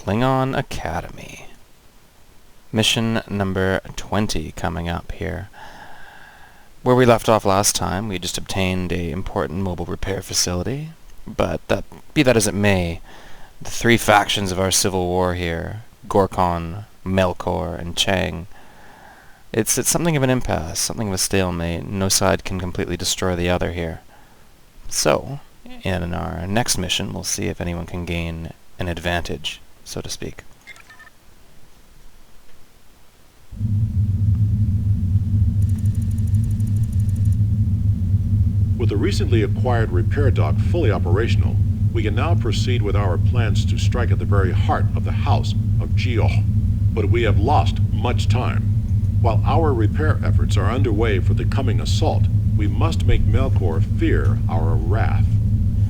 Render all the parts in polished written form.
Klingon Academy. Mission number 20 coming up here. Where we left off last time, we just obtained a important mobile repair facility, but be that as it may, the three factions of our civil war here, Gorkon, Melkor, and Chang, it's something of an impasse, something of a stalemate. No side can completely destroy the other here. So, in our next mission, we'll see if anyone can gain an advantage, so to speak. With the recently acquired repair dock fully operational, we can now proceed with our plans to strike at the very heart of the house of Geoh. But we have lost much time. While our repair efforts are underway for the coming assault, we must make Melkor fear our wrath.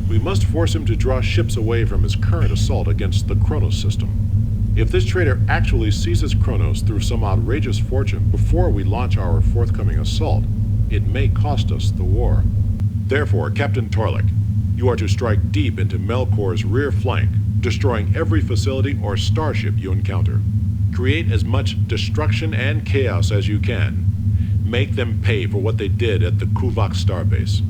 We must force him to draw ships away from his current assault against the Kronos system. If this traitor actually seizes Kronos through some outrageous fortune before we launch our forthcoming assault, it may cost us the war. Therefore, Captain Torlik, you are to strike deep into Melkor's rear flank, destroying every facility or starship you encounter. Create as much destruction and chaos as you can. Make them pay for what they did at the Kuvok starbase.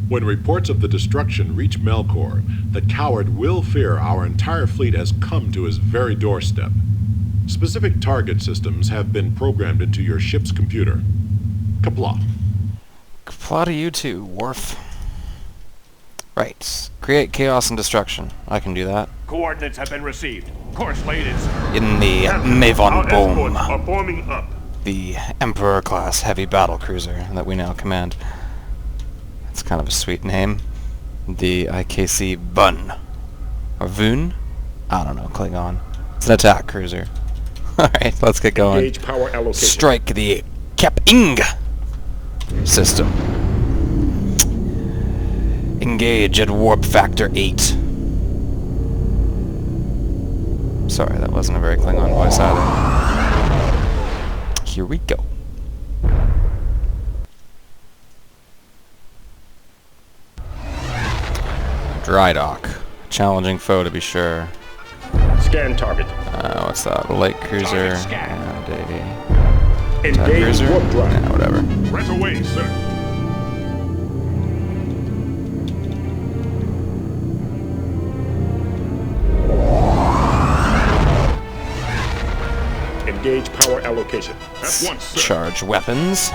When reports of the destruction reach Melkor, the coward will fear our entire fleet has come to his very doorstep. Specific target systems have been programmed into your ship's computer. Qapla'. Qapla' to you too, Worf. Right. Create chaos and destruction. I can do that. Coordinates have been received. Course laid in, sir. In the Mavon Boom, are forming up. the Emperor-class heavy battle cruiser that we now command. It's kind of a sweet name. The IKC Bun. Or Voon? I don't know, Klingon. It's an attack cruiser. Alright, let's get going. Engage power allocation. Strike the Kep-ing system. Engage at warp factor 8. Sorry, that wasn't a very Klingon voice either. Here we go. Dry dock. Challenging foe to be sure. Scan target. What's that? A light cruiser and a attack Engage cruiser? warp drive. Yeah, whatever. Right away, sir. Engage power allocation. At once, sir. Charge weapons.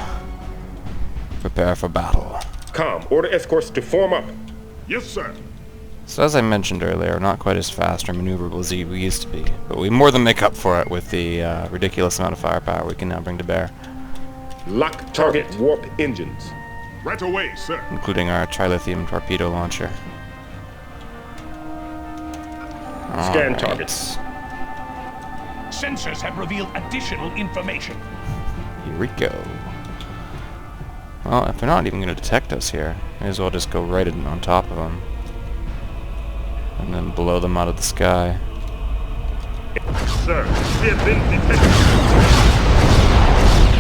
Prepare for battle. Com, order escorts to form up. Yes, sir. So as I mentioned earlier, we're not quite as fast or maneuverable as we used to be, but we more than make up for it with the ridiculous amount of firepower we can now bring to bear, Lock target warp engines. Right away, sir. including our trilithium torpedo launcher. Scan Alright. targets. Sensors have revealed additional information. Here we go. Well, if they're not even going to detect us here, may as well just go right in on top of them. And then blow them out of the sky. Sir, we have been detected.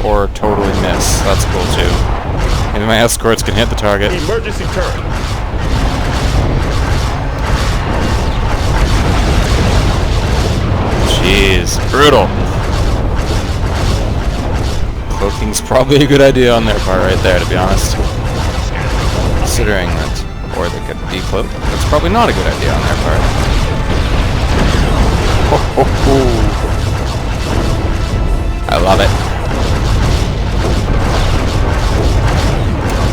Or totally miss. That's cool too. Maybe my escorts can hit the target. Emergency turret. Jeez, brutal. Cloaking's probably a good idea on their part right there, to be honest. Considering that, or they could decloak. That's probably not a good idea on their part. Ho, ho, ho. I love it.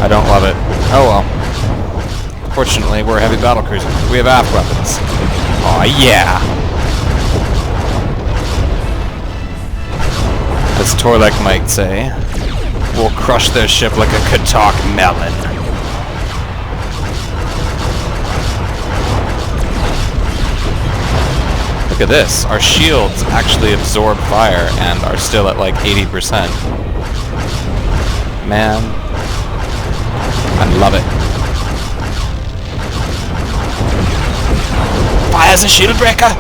I don't love it. Oh well. Fortunately, we're a heavy battle cruiser. We have aft weapons. Aw, yeah! As Torlik might say, we'll crush their ship like a Katak melon. Look at this. Our shields actually absorb fire and are still at like 80%. Man, I love it. Fire's a shield breaker!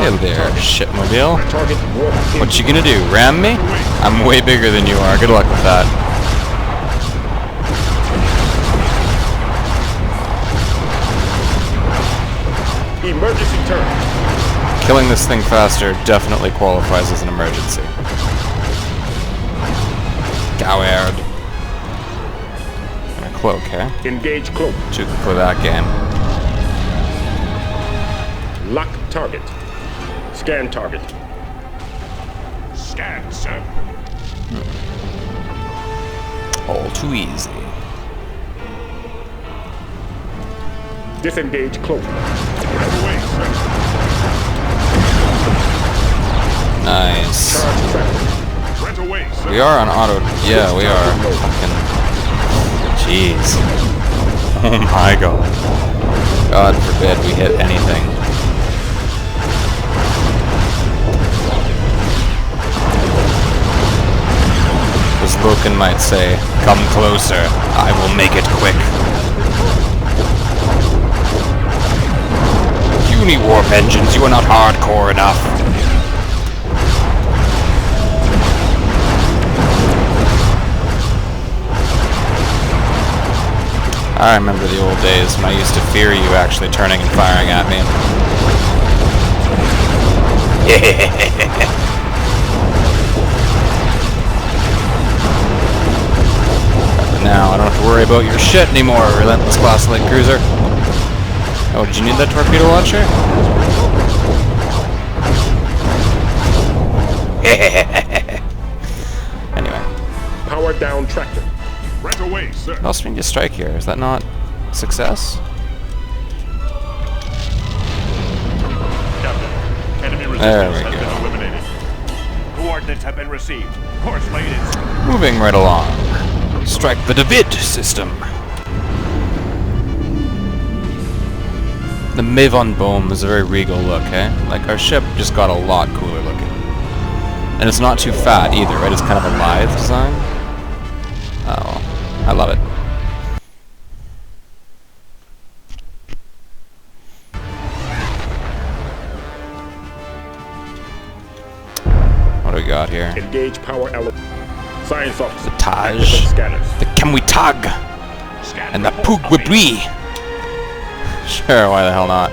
Hey there, shipmobile. Target warp What you gonna do, ram me? I'm way bigger than you are. Good luck with that. Emergency turn. Killing this thing faster definitely qualifies as an emergency. Coward. And a cloak, eh? Engage cloak. Too good for that game. Lock target. Scan target. Scan, sir. All too easy. Disengage cloak. Right away, sir. Nice. Charge traffic. Right away, sir. We are on auto. Yeah, we are. Fucking. Jeez. Oh my god. God forbid we hit anything. As Loken might say, come closer. I will make it quick. Uni-warp engines, you are not hardcore enough. I remember the old days when I used to fear you actually turning and firing at me. But now I don't have to worry about your shit anymore, relentless class light cruiser. Oh, did you need that torpedo launcher? Anyway. Power down tractor. Right away, sir. What else we need to strike here? Is that not success? Captain, enemy There resistance we has go. been eliminated. Coordinates have been received. Course laid in. Moving right along. Strike the David system. The Mavon Boom is a very regal look, eh? Like, our ship just got a lot cooler looking. And it's not too fat either, right? It's kind of a lithe design. Oh, I love it. What do we got here? Engage power element. Science officer. The Taj, Activate scanners. the Kemwitag, Scan and the report Pugwibri. Sure, why the hell not?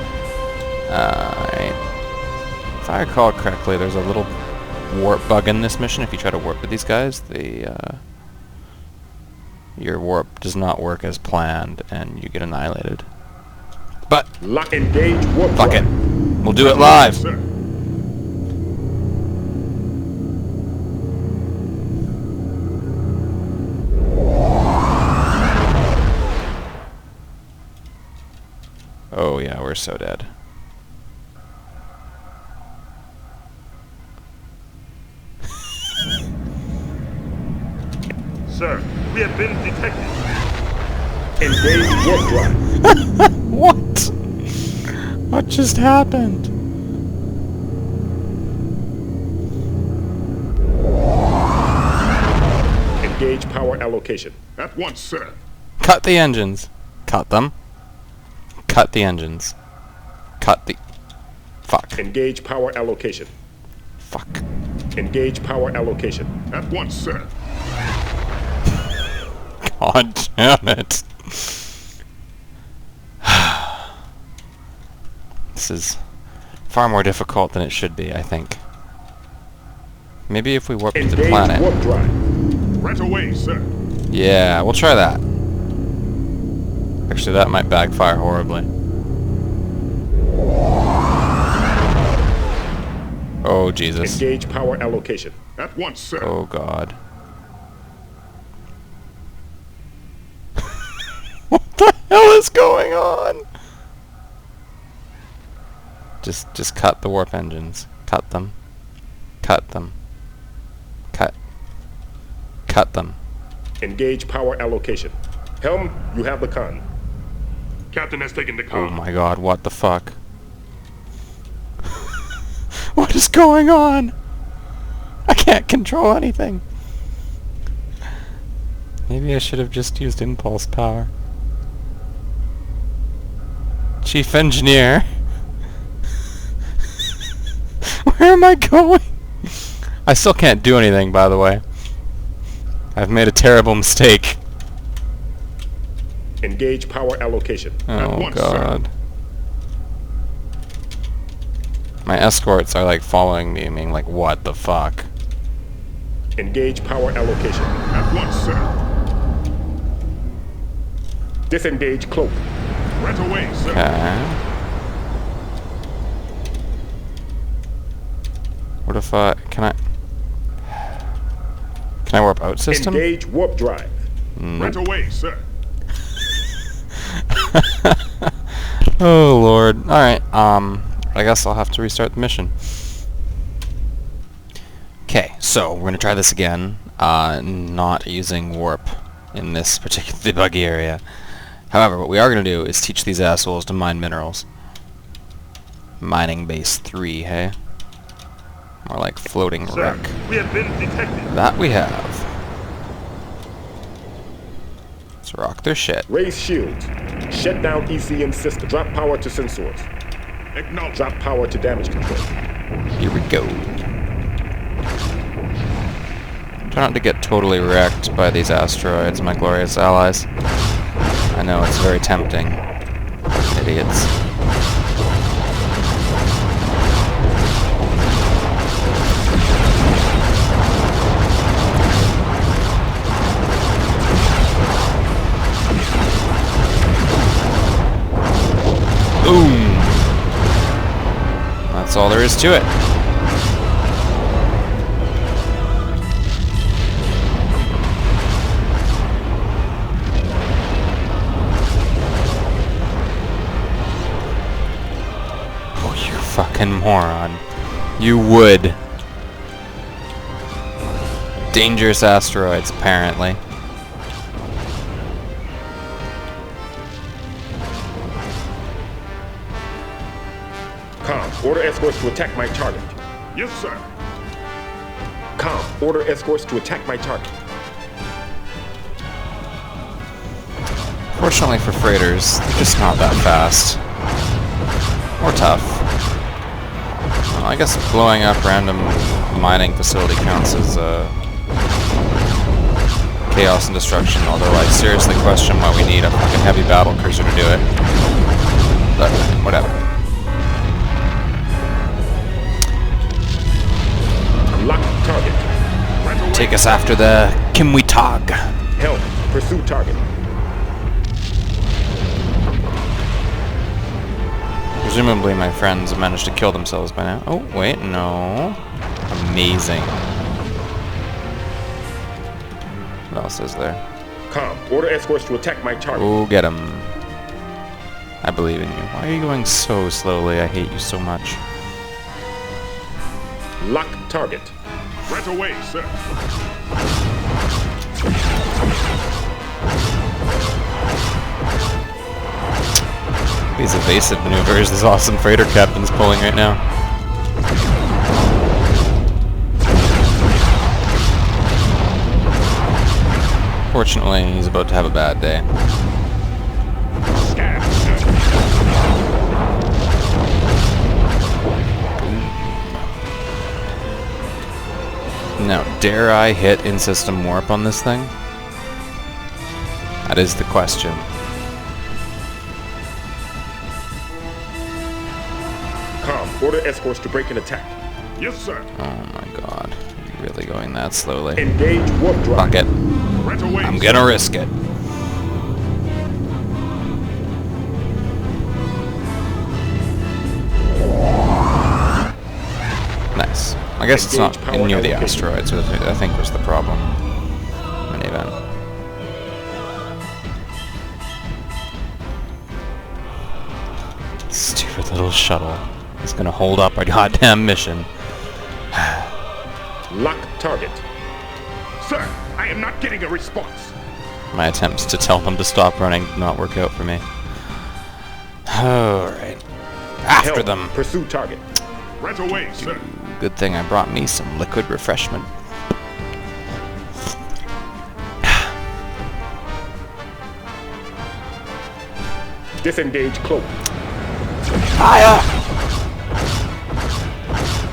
Alright. If I recall correctly, there's a little warp bug in this mission. If you try to warp with these guys, your warp does not work as planned, and you get annihilated. But, Lock engage warp fuck it. drive. We'll do it live. Sir. Oh yeah, we're so dead. Sir, we have been detected. Engage warp drive. What? What just happened? Engage power allocation. At once, sir. Cut the engines. Cut them. Cut the engines. Cut the... Fuck. Engage power allocation. Fuck. Engage power allocation. At once, sir. God damn it. This is far more difficult than it should be, I think. Maybe if we warp to the Engage planet. warp drive. Right away, sir. Yeah, we'll try that. Actually, that might backfire horribly. Oh, Jesus. Engage power allocation. At once, sir. Oh, God. What the hell is going on? Just cut the warp engines. Cut them. Cut them. Cut them. Engage power allocation. Helm, you have the con. Captain has taken the Oh com. my god, what the fuck? What is going on? I can't control anything. Maybe I should have just used impulse power. Chief Engineer. Where am I going? I still can't do anything, by the way. I've made a terrible mistake. Engage power allocation. Oh At once, god. sir. My escorts are like following me, being like, what the fuck? Engage power allocation. At once, sir. Disengage cloak. Right away, sir. Okay. What if can I warp out system? Engage warp drive. Nope. Right away, sir. Oh lord. Alright, I guess I'll have to restart the mission. Okay, so we're gonna try this again, not using warp in this particular buggy area. However, what we are gonna do is teach these assholes to mine minerals. Mining base 3, hey? More like floating Sir, wreck. we have been detected. That we have. Let's rock their shit. Raise shields. Shut down ECM system. Drop power to sensors. Acknowledge. Drop power to damage control. Here we go. Try not to get totally wrecked by these asteroids, my glorious allies. I know it's very tempting. Idiots. Boom! That's all there is to it. Oh, you fucking moron. You would. Dangerous asteroids, apparently. Order escorts to attack my target. Yes, sir. Order escorts to attack my target. Fortunately for freighters, they're just not that fast. Or tough. Well, I guess blowing up random mining facility counts as chaos and destruction, although I seriously question why we need a fucking heavy battle cruiser to do it. But, whatever. Lock target. Right away. Take us after the Kimwitog. Help. Pursue target. Presumably my friends have managed to kill themselves by now. Oh, wait, no. Amazing. What else is there? Order escorts to attack my target. Oh, get him. I believe in you. Why are you going so slowly? I hate you so much. Lock target. Right away, sir. These evasive maneuvers this awesome freighter captain's pulling right now. Fortunately, he's about to have a bad day. Scan, sir. Now, dare I hit in-system warp on this thing? That is the question. Order escorts to break an attack. Yes, sir. Oh my god. Are you really going that slowly? Engage warp drive. Fuck it. Right away. I'm sir. gonna risk it. Nice. I guess it's not Engage power near the allocation. asteroids, which I think was the problem. In any event. Stupid little shuttle. It's gonna hold up our goddamn mission. Lock target. Sir, I am not getting a response. My attempts to tell them to stop running did not work out for me. Alright. After Help. them. Pursue target. Right away, sir. Good thing I brought me some liquid refreshment. Disengage cloak. Fire!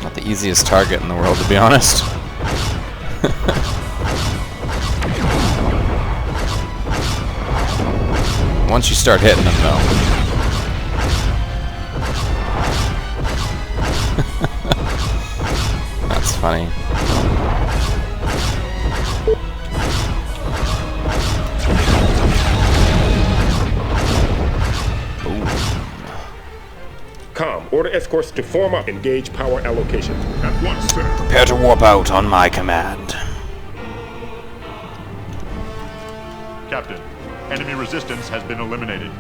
Not the easiest target in the world, to be honest. Once you start hitting them, though. That's funny. Com, order escorts to form up. Engage power allocation. At once, sir. Prepare to warp out on my command. Captain, enemy resistance has been eliminated.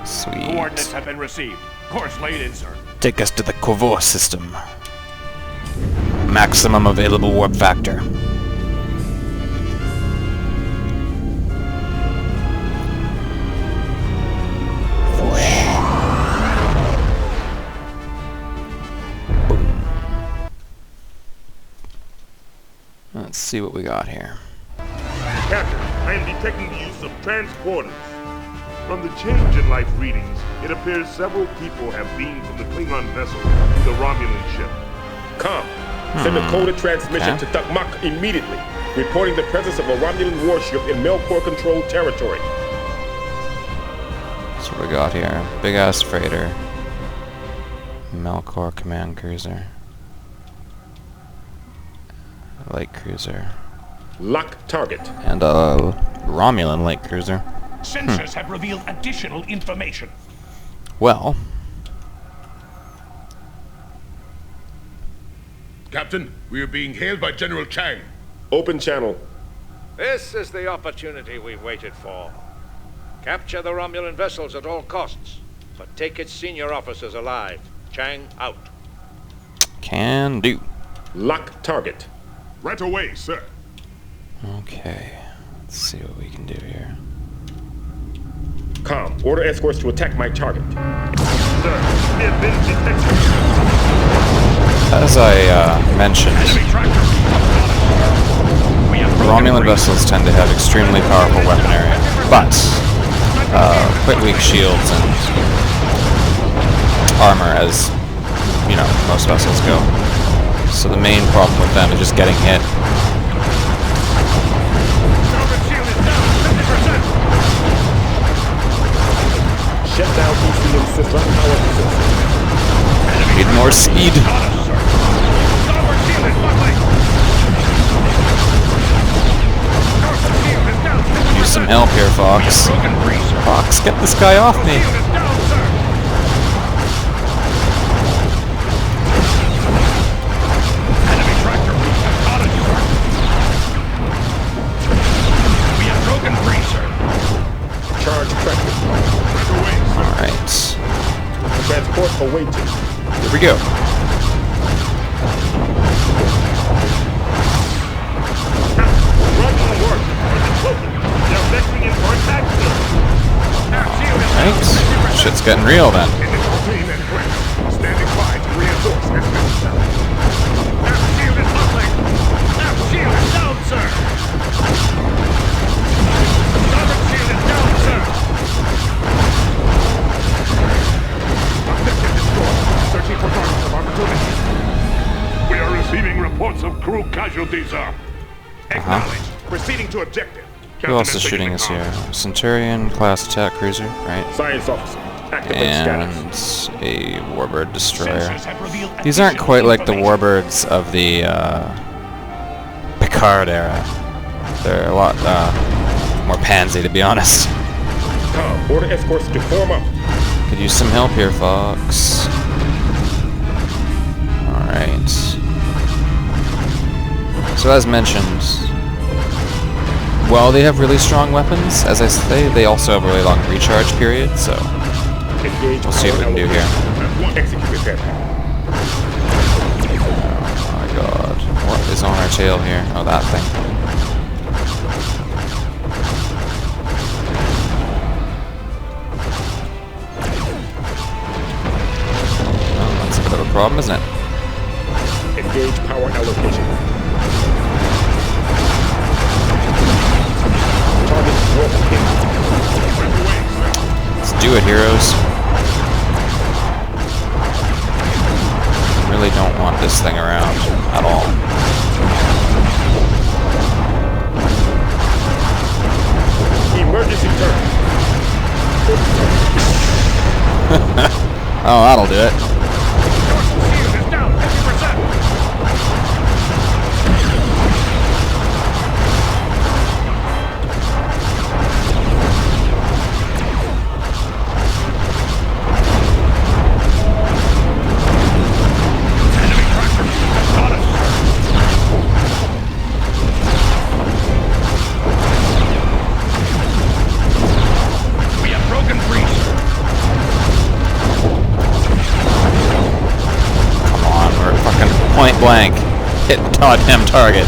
Sweet. Coordinates have been received. Course laid in, sir. Take us to the Kovor system. Maximum available warp factor. Let's see what we got here. Captain, I am detecting the use of transporters. From the change in life readings, it appears several people have beamed from the Klingon vessel to the Romulan ship. Com, send a coded transmission Okay. to Takmak immediately, reporting the presence of a Romulan warship in Melkor-controlled territory. That's what we got here. Big ass freighter. Melkor command cruiser. Light cruiser. Lock target. And a Romulan light cruiser. Sensors have revealed additional information. Well, Captain, we are being hailed by General Chang. Open channel. This is the opportunity we've waited for. Capture the Romulan vessels at all costs, but take its senior officers alive. Chang out. can do. Lock target. Right away, sir. Okay. Let's see what we can do here. Com, order escorts to attack my target. Sir, we have been detected. As I mentioned, Enemy tractor. We have broken Romulan free. vessels tend to have extremely powerful weaponry, but quite weak shields and armor, as you know, most vessels go. So the main problem with them is just getting hit. Starboard shield is down 50%. Shut down ECM system power system. Need more speed. Starboard shield is buckling. Starboard shield is down 50%. Use some help here, Fox. Broken free, sir. Fox, get this guy off me. Shield is down, sir. Enemy tractor routes have caught us, sir. We have broken free, sir. Charge tractor. Right away, sir. Alright. Transport awaiting. Here we go. Romulan work. They're vectoring in for attack, sir. Our shield is down Right. 50%. Shit's getting real then. Initial team in place. Standing by to reinforce as necessary. Our shield is buckling. Our shield is down, sir. Starboard shield is down, sir. Objective destroyed. Searching for targets of opportunity. We are receiving reports of crew casualties, sir. Acknowledged. Proceeding to objective. Who else is shooting us here? Centurion class attack cruiser, right? Science officer. Activate status. And a warbird destroyer. Sensors have revealed These aren't additional quite like the information. warbirds of the Picard era. They're a lot more pansy, to be honest. Com, order escorts to form up. Could use some help here, Fox. Alright. So as mentioned, while they have really strong weapons, as I say, they also have a really long recharge period, so Engage. we'll see what we can do here. Execute repair. Oh my god. What is on our tail here? Oh, that thing. Oh, that's a bit of a problem, isn't it? Engage power allocation. Target warp hit. Let's do it, heroes. really don't want this thing around at all. Emergency turn. Oh, that'll do it. Shield is down 50%. Point blank. Hit the goddamn target.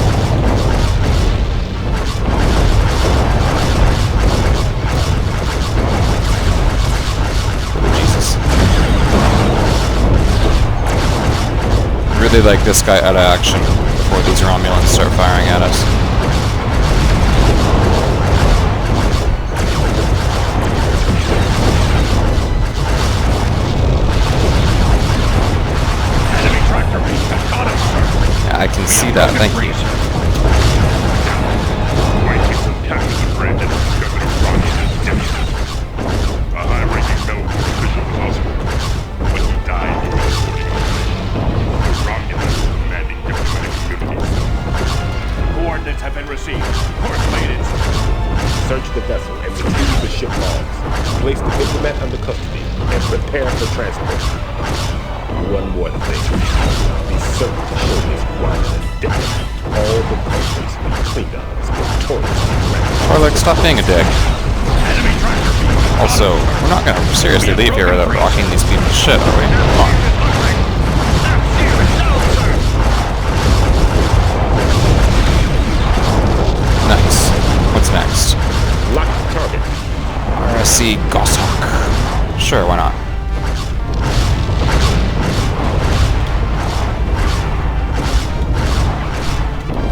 Oh, Jesus. Really like this guy out of action before these Romulans start firing at us. I can see that, thank you. Might get some captains of branch and discovered a Romulan death. A high-ranking military official was also killed, but he died in the misfortune. The Romulans commanding diplomatic communities. Coordinates have been received. Course laid. Search the vessel and retrieve the ship logs. Place the diplomat under custody and prepare for transport. One more thing. Be certain to show this Romulan diplomat all the countries Klingons victoriously. Or like, stop being a dick. Also, we're not gonna seriously leave here without rocking these people's shit, are we? Come on. Nice. What's next? Lock target. RSC Goshawk. Sure, why not?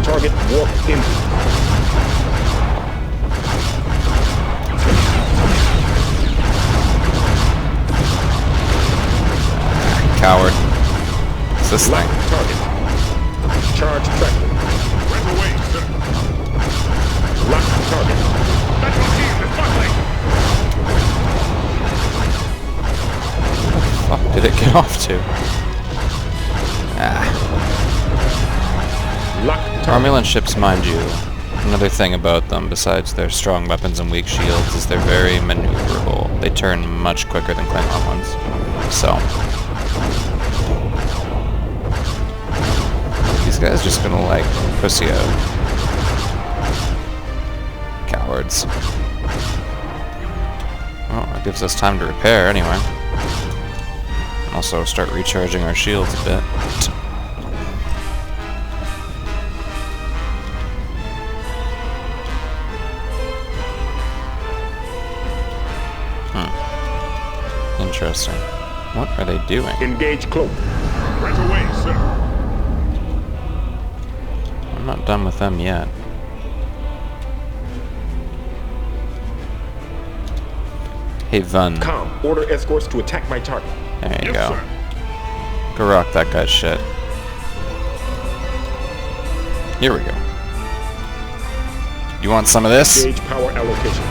Target warp engine. Coward. What's this Lock thing? target. Charge tractor. Right away, sir. Lock target. That's what shield is buckling. What the fuck did it get off to? Ah. Lock target. Romulan ships, mind you, another thing about them, besides their strong weapons and weak shields, is they're very maneuverable. They turn much quicker than Klingon ones. So, these guys just gonna, like, pussy out. Cowards. Well, it gives us time to repair, anyway. Also, start recharging our shields a bit. Interesting. What are they doing? Engage cloak. Right away, sir. I'm not done with them yet. Hey, Vun. Com. Order escorts to attack my target. There you Yes, go. sir. Go rock that guy's shit. Here we go. You want some of this? Engage power allocation.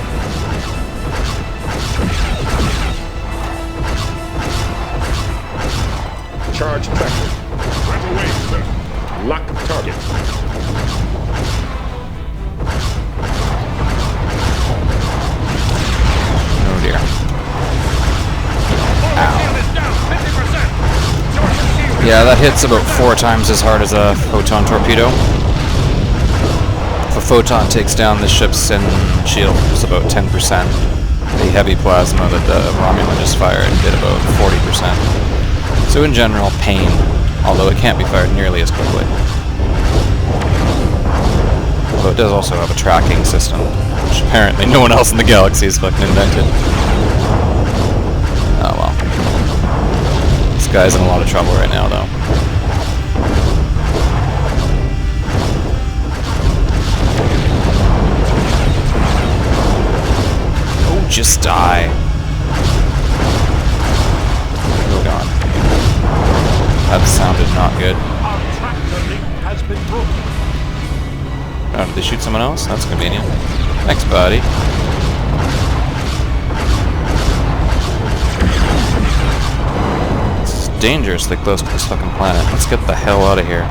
Charge tractor. Right away, sir. Lock target. Oh dear. Shield is down 50%. Charge shield. Yeah, that hits about 4 times as hard as a photon torpedo. If a photon takes down the ship's shield, it's about 10%. The heavy plasma that the Romulan just fired did about 40%. So in general, pain, although it can't be fired nearly as quickly. Although it does also have a tracking system, which apparently no one else in the galaxy has fucking invented. Oh well. This guy's in a lot of trouble right now, though. Oh, just die. Oh god. That sounded not good. Our tractor link has been broken. Oh, did they shoot someone else? That's convenient. Thanks, buddy. It's dangerously close to this fucking planet. Let's get the hell out of here.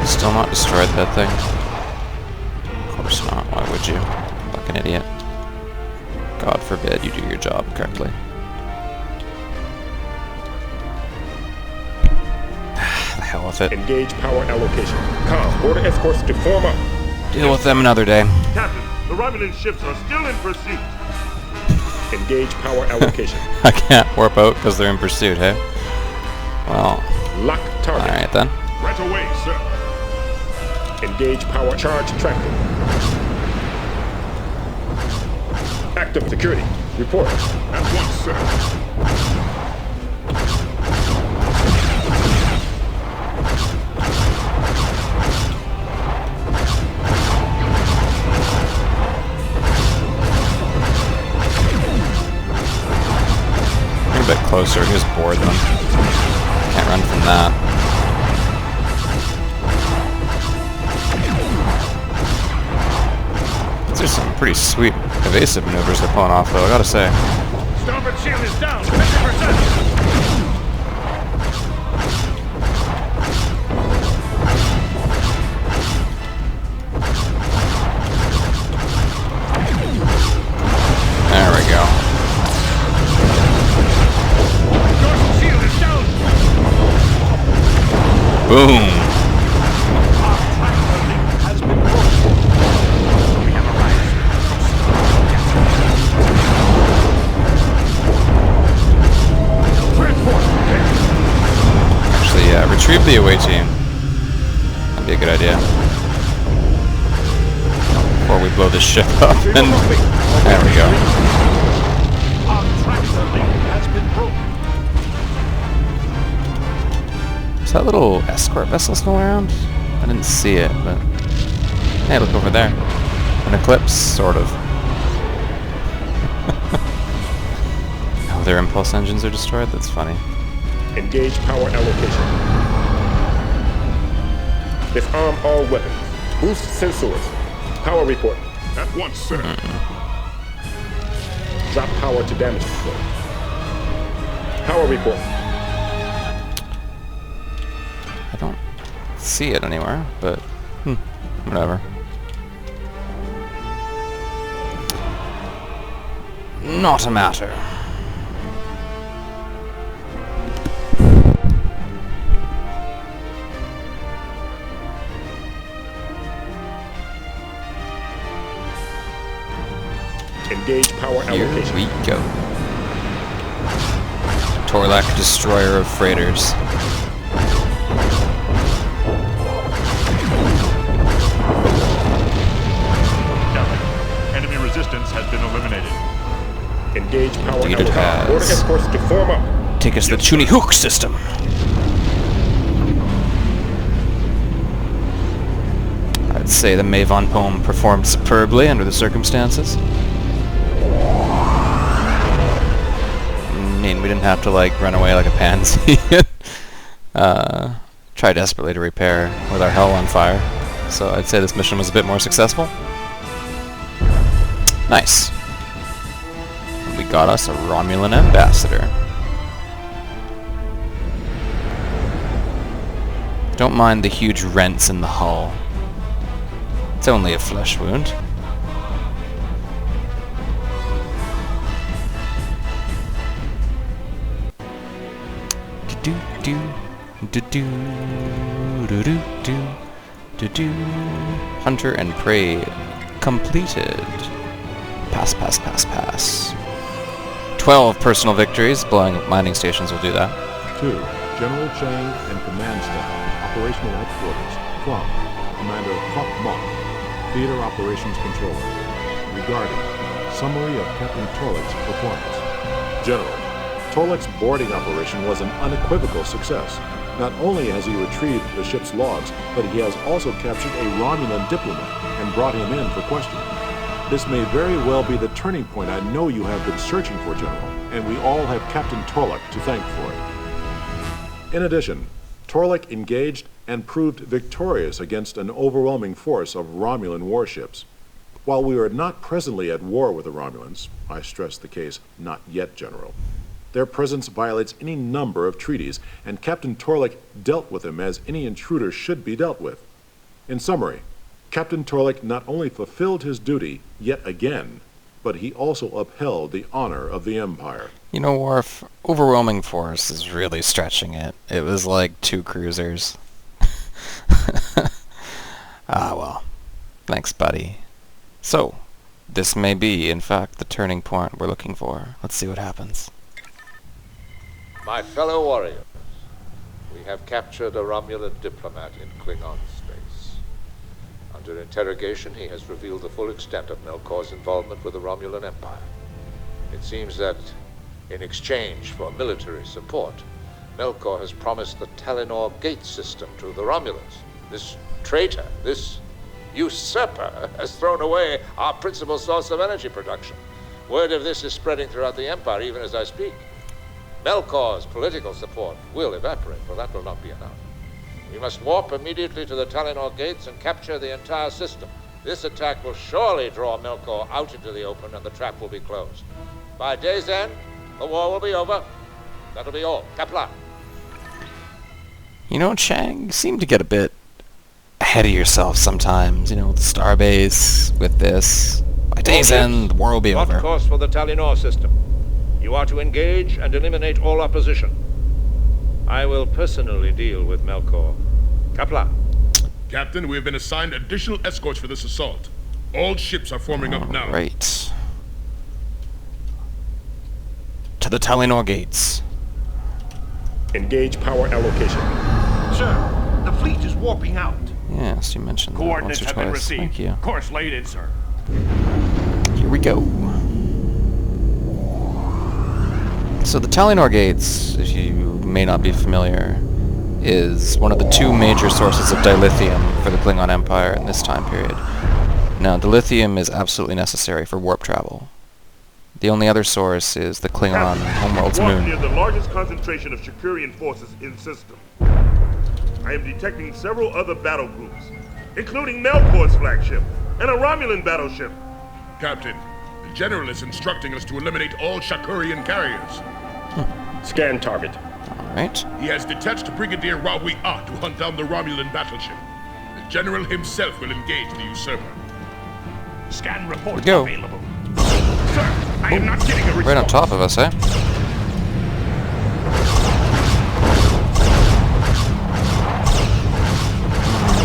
Still not destroyed that thing? Of course not. Why would you? Fucking idiot. God forbid you do your job correctly. The hell with it. Engage power allocation. Com, order escorts to form up. Deal with them another day. Captain, the Romulan ships are still in pursuit. Engage power allocation. I can't warp out because they're in pursuit, hey? Well, Lock target. alright then. Right away, sir. Engage power charge tractor. Active security. Report. At once, sir. Bring a bit closer. Here's board them. Can't run from that. These are some pretty sweet evasive maneuvers they're pulling off, though, I gotta say. Starboard shield is down. 50%. There we go. Dorsal shield is down. Boom! Our tractor link has been broken. We have arrived. Transport. Actually, yeah, retrieve the away team. That'd be a good idea. Before we blow this ship up. And there we go. Our tractor link has been broken. Is that little escort vessel still around? I didn't see it, but... Hey, look over there. An eclipse, sort of. Oh, their impulse engines are destroyed? That's funny. Engage power allocation. Disarm all weapons. Boost sensors. Power report. At once, sir. Drop power to damage control. Power report. I don't see it anywhere, but... whatever. Not a matter. Engage power Here allocation. we go. Torlak, destroyer of freighters. Captain, enemy resistance has been eliminated. Engage power Indeed it allocation. Order has. escorts to form up. Take us to the Chuni Hook system. I'd say the Mavon poem performed superbly under the circumstances. I mean, we didn't have to, like, run away like a pansy. Try desperately to repair with our hell on fire. So I'd say this mission was a bit more successful. Nice. And we got us a Romulan ambassador. Don't mind the huge rents in the hull. It's only a flesh wound. Hunter and prey completed. Pass, pass, pass, pass. 12 personal victories. Blowing up mining stations will do that. 2. General Chang and Command Staff, Operational Headquarters, from Commander Kok Mok, Theater Operations Controller. Regarding Summary of Captain Torlik's performance. General, Torlik's boarding operation was an unequivocal success. Not only has he retrieved the ship's logs, but he has also captured a Romulan diplomat and brought him in for questioning. This may very well be the turning point I know you have been searching for, General, and we all have Captain Torlik to thank for it. In addition, Torlik engaged and proved victorious against an overwhelming force of Romulan warships. While we are not presently at war with the Romulans, I stress the case, not yet, General, their presence violates any number of treaties, and Captain Torlik dealt with them as any intruder should be dealt with. In summary, Captain Torlik not only fulfilled his duty yet again, but he also upheld the honor of the Empire. You know, Worf, overwhelming force is really stretching it. It was like 2 cruisers. Ah, well. Thanks, buddy. So, this may be, in fact, the turning point we're looking for. Let's see what happens. My fellow warriors, we have captured a Romulan diplomat in Klingon space. Under interrogation, he has revealed the full extent of Melkor's involvement with the Romulan Empire. It seems that, in exchange for military support, Melkor has promised the Tali'nor gate system to the Romulans. This traitor, this usurper, has thrown away our principal source of energy production. Word of this is spreading throughout the Empire, even as I speak. Melkor's political support will evaporate, but that will not be enough. We must warp immediately to the Tali'nor gates and capture the entire system. This attack will surely draw Melkor out into the open, and the trap will be closed. By day's end, the war will be over. That'll be all. Kapla. You know, Chang, you seem to get a bit ahead of yourself sometimes, you know, with the starbase, with this. By day's end, the war will be over. Plot course for the Tali'nor system. You are to engage and eliminate all opposition. I will personally deal with Melkor. Kapla. Captain, we have been assigned additional escorts for this assault. All ships are forming up now. Right. To the Tali'nor gates. Engage power allocation. Sir, the fleet is warping out. Yes, you mentioned that once Coordinates or have twice. been received. Thank you. Course laid in, sir. Here we go. So the Tali'nor gates, if you may not be familiar, is one of the 2 major sources of dilithium for the Klingon Empire in this time period. Now, dilithium is absolutely necessary for warp travel. The only other source is the Klingon homeworld's Warp moon. near the largest concentration of Shakurian forces in system. I am detecting several other battle groups, including Melkor's flagship and a Romulan battleship. Captain, the General is instructing us to eliminate all Shakurian carriers. Scan target. Alright. He has detached Brigadier Rawi-Ah to hunt down the Romulan battleship. The General himself will engage the usurper. Scan report Go. available. Sir, I am not getting a response. Right on top of us, eh?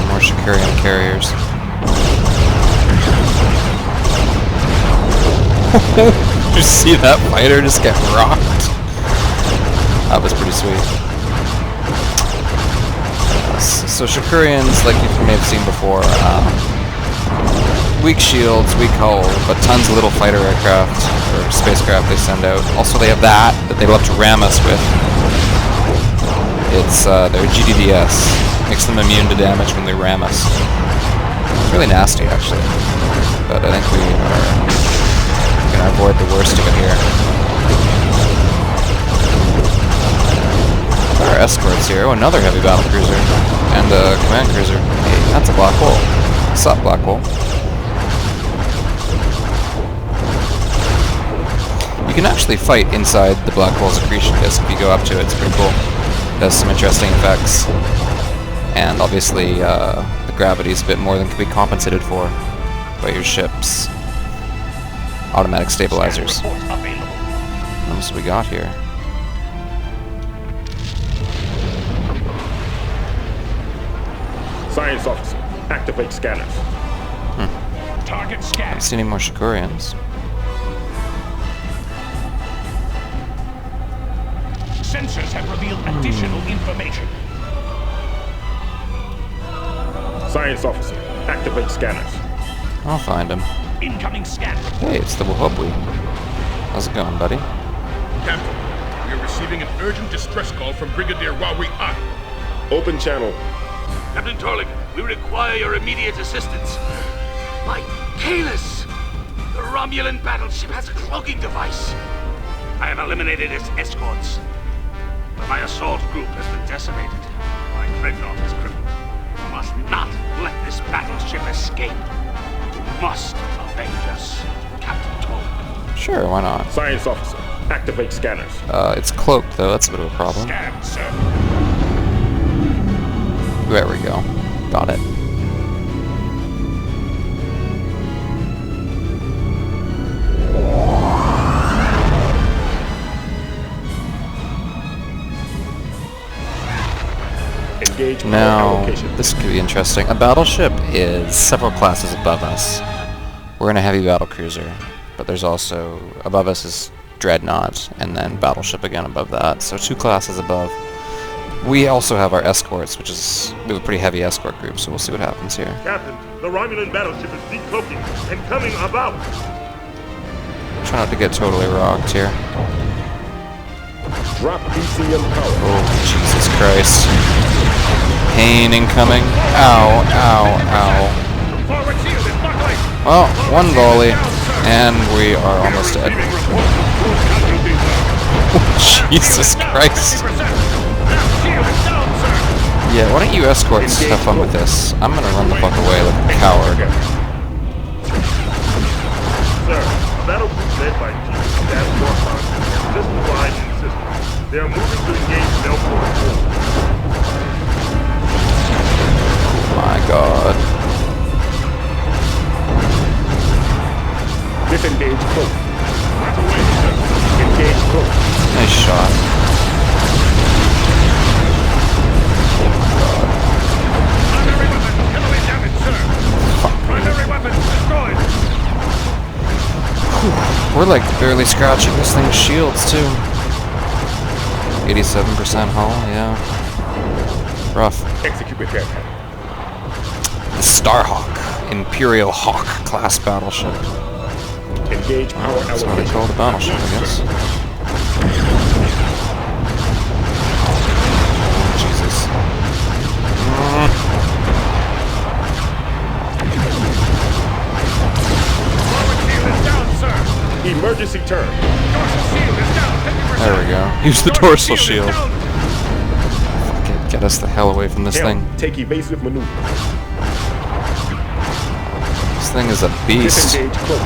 More Shakurian carriers. Did you see that fighter just get rocked? That was pretty sweet. So Shakurians, like you may have seen before, weak shields, weak hull, but tons of little fighter aircraft or spacecraft they send out. Also, they have that they love to ram us with. It's their GDDS. Makes them immune to damage when they ram us. It's really nasty, actually. But I think we are going to avoid the worst of it here. Our escorts here. Oh, another heavy battle cruiser. And a command cruiser. Hey, that's a black hole. What's up, black hole? You can actually fight inside the black hole's accretion disk if you go up to it. It's pretty cool. It does some interesting effects. And obviously, the gravity is a bit more than can be compensated for by your ship's automatic stabilizers. Scan report available. What else we got here? Science officer, activate scanners. Target I scan. don't see any more Shakurians. Sensors have revealed additional information. Science officer, activate scanners. I'll find him. Incoming scan report. Hey, it's the Wahobwi. How's it going, buddy? Captain, we are receiving an urgent distress call from Brigadier Rawi-Ah. Open channel. Captain Torlik, we require your immediate assistance. My Kalis! The Romulan battleship has a cloaking device. I have eliminated its escorts. But my assault group has been decimated. My dreadnought is crippled. You must not let this battleship escape. You must avenge us, Captain Torlik. Sure, why not? Science officer, activate scanners. It's cloaked, though. That's a bit of a problem. Scan, sir. There we go. Got it. Engage power Now, allocation. this could be interesting. A battleship is several classes above us. We're in a heavy battle cruiser, but there's also, above us is dreadnought, and then battleship again above that. So 2 classes above. We also have our escorts, which is, we have a pretty heavy escort group, so we'll see what happens here. Captain, the Romulan battleship is decloaking and coming about. Try not to get totally rocked here. Drop PCM power. Oh, Jesus Christ. Pain incoming. Ow, ow, ow. Forward shield is not light. Well, 1 volley, and we are almost dead. Jesus Christ. Yeah, why don't you escorts have fun with this? I'm gonna run the fuck away like a coward. Sir, a battle group led by Chief Staff Warcon has just arrived in the system. They are moving to engage Melkor. My God. Disengage cloak. Engage cloak. Nice shot. Primary weapon heavily damaged, sir. Primary weapon destroyed. We're like barely scratching this thing's shields too. 87% hull, yeah. Rough. Execute repair plan. The Starhawk, Imperial Hawk class battleship. Engage power That's what they allocation. call the battleship, I guess. Oh, Jesus. Forward shield is down, sir. Emergency turn. Dorsal shield is down 50%. There we go. Use the dorsal is shield. down. Fuck it, get us the hell away from this Hell, thing. take evasive maneuver. This thing is a beast. Disengage cloak.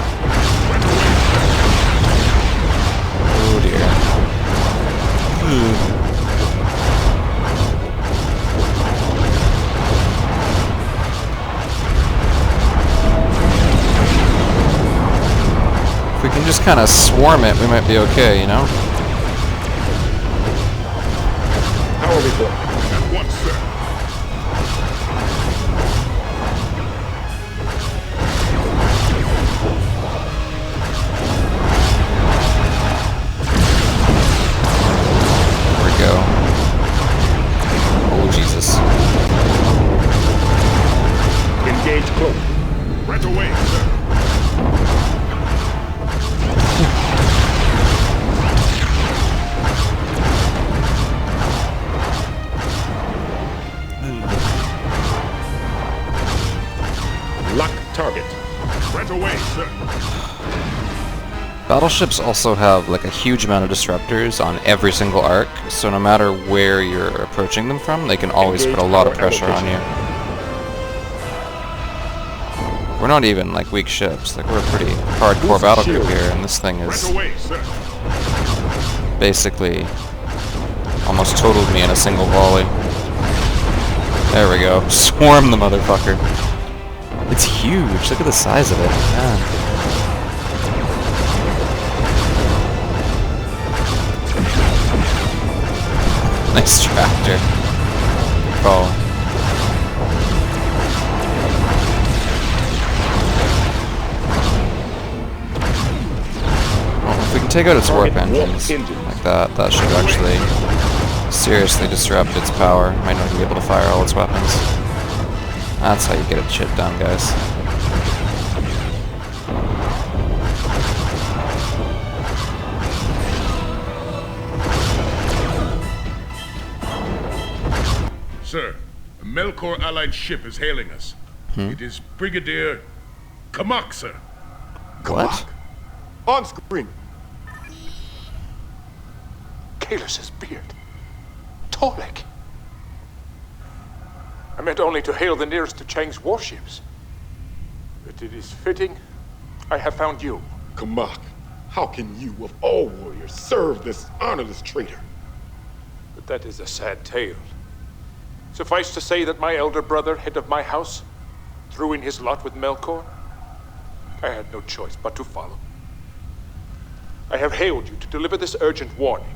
Oh dear. If we can just kind of swarm it, we might be okay, you know? Power report. At once, sir. There we go. Oh, Jesus. Engage cloak. Right away, sir. Lock target. Right away, sir. Battleships also have like a huge amount of disruptors on every single arc, so no matter where you're approaching them from, they can always put a lot of pressure on you. We're not even like weak ships, like we're a pretty hardcore battle group here, and this thing Right is away, sir. basically almost totaled me in a single volley. There we go. Swarm the motherfucker. It's huge. Look at the size of it. Man. Nice tractor. Oh. Well, if we can take out its warp engines like that, that should actually seriously disrupt its power. Might not even be able to fire all its weapons. That's how you get it shit done, guys. Sir, a Melkor allied ship is hailing us. It is Brigadier Kamak, sir. What? On screen. Kalis' beard. Torek. I meant only to hail the nearest of Chang's warships. But it is fitting I have found you. Kamak, how can you, of all warriors, serve this honorless traitor? But that is a sad tale. Suffice to say that my elder brother, head of my house, threw in his lot with Melkor. I had no choice but to follow. I have hailed you to deliver this urgent warning.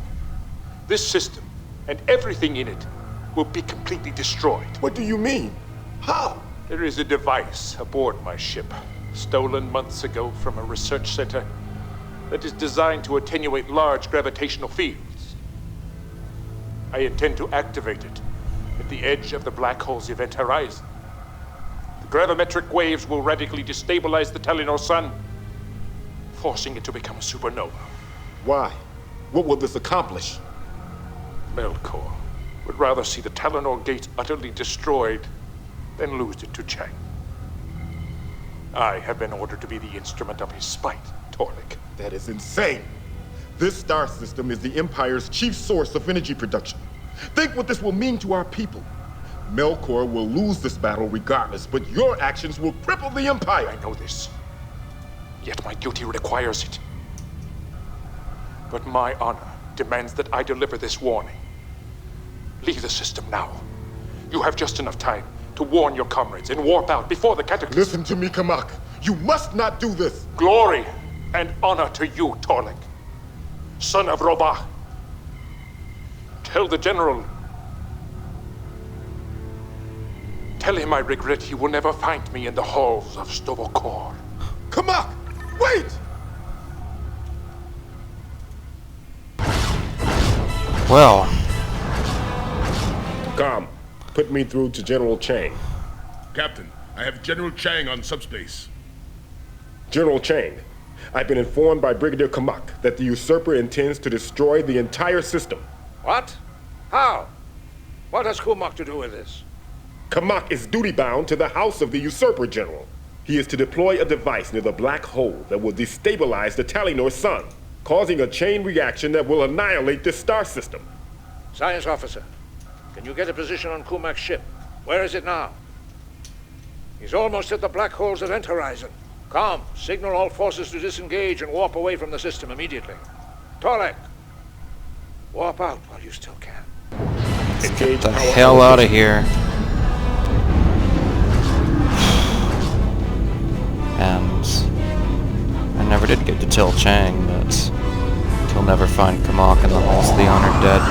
This system, and everything in it, will be completely destroyed. What do you mean? How? There is a device aboard my ship, stolen months ago from a research center, that is designed to attenuate large gravitational fields. I intend to activate it at the edge of the black hole's event horizon. The gravimetric waves will radically destabilize the Tali'nor sun, forcing it to become a supernova. Why? What will this accomplish? Melkor would rather see the Tali'nor gate utterly destroyed than lose it to Chang. I have been ordered to be the instrument of his spite, Torlik. That is insane. This star system is the Empire's chief source of energy production. Think what this will mean to our people. Melkor will lose this battle regardless, but your actions will cripple the Empire. I know this. Yet my duty requires it. But my honor demands that I deliver this warning. Leave the system now. You have just enough time to warn your comrades and warp out before the Cataclysm. Listen to me, Kamak. You must not do this. Glory and honor to you, Torlik, son of Robah. Tell the general. Tell him I regret he will never find me in the halls of Sto-vo-kor. Kamak, wait! Well, Com, put me through to General Chang. Captain, I have General Chang on subspace. General Chang, I've been informed by Brigadier Kamak that the usurper intends to destroy the entire system. What? How? What has Kumak to do with this? Kamak is duty-bound to the house of the usurper, General. He is to deploy a device near the black hole that will destabilize the Tali'nor sun, causing a chain reaction that will annihilate this star system. Science officer, can you get a position on Kumak's ship? Where is it now? He's almost at the black hole's event horizon. Com, signal all forces to disengage and warp away from the system immediately. Torek, warp out while you still can. Engage get the power hell out of here. And I never did get to tell Chang that he'll never find Kamak in the halls of the honored dead.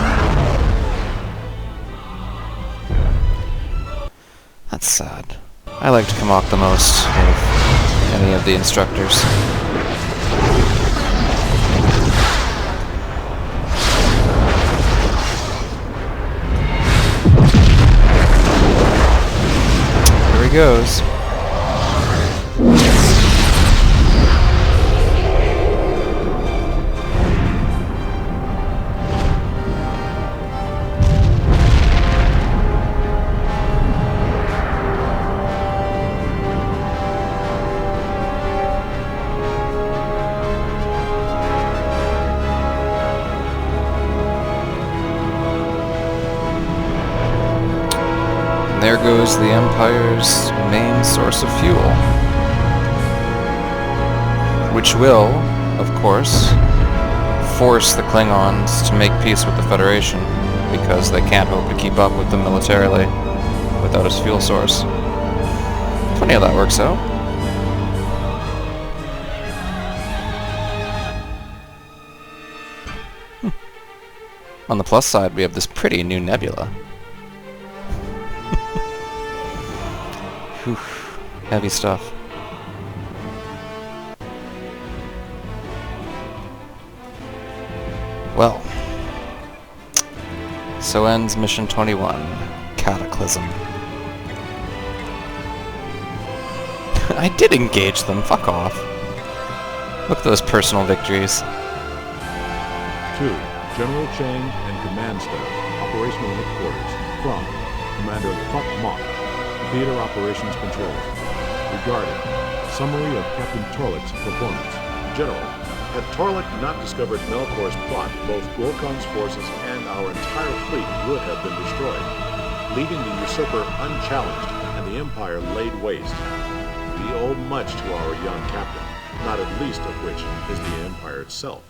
That's sad. I liked Kamak the most of any of the instructors. Here he goes. There goes the Empire's main source of fuel. Which will, of course, force the Klingons to make peace with the Federation, because they can't hope to keep up with them militarily without its fuel source. Funny how that works out. On the plus side, we have this pretty new nebula. Whew, heavy stuff. Well, so ends Mission 21, Cataclysm. I did engage them, fuck off. Look at those personal victories. 2. General Chang and Command Staff, Operational Headquarters, from Commander Puck Mock, Theater Operations Controller. Regarding summary of Captain Torlik's performance. General, had Torlik not discovered Melkor's plot, both Gorkon's forces and our entire fleet would have been destroyed, leaving the usurper unchallenged and the Empire laid waste. We owe much to our young captain, not at least of which is the Empire itself.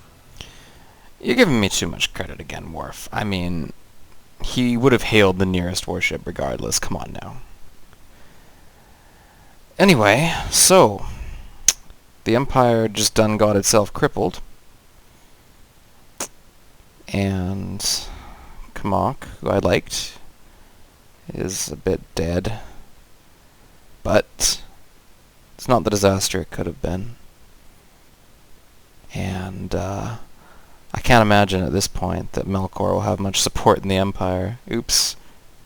You're giving me too much credit again, Worf. I mean, he would have hailed the nearest warship regardless. Come on now. Anyway, so the Empire just done got itself crippled. And Kamak, who I liked, is a bit dead. But it's not the disaster it could have been. And I can't imagine at this point that Melkor will have much support in the Empire. Oops.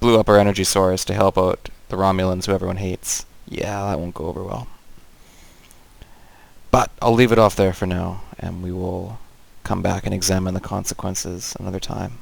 Blew up our energy source to help out the Romulans who everyone hates. Yeah, that won't go over well. But I'll leave it off there for now, and we will come back and examine the consequences another time.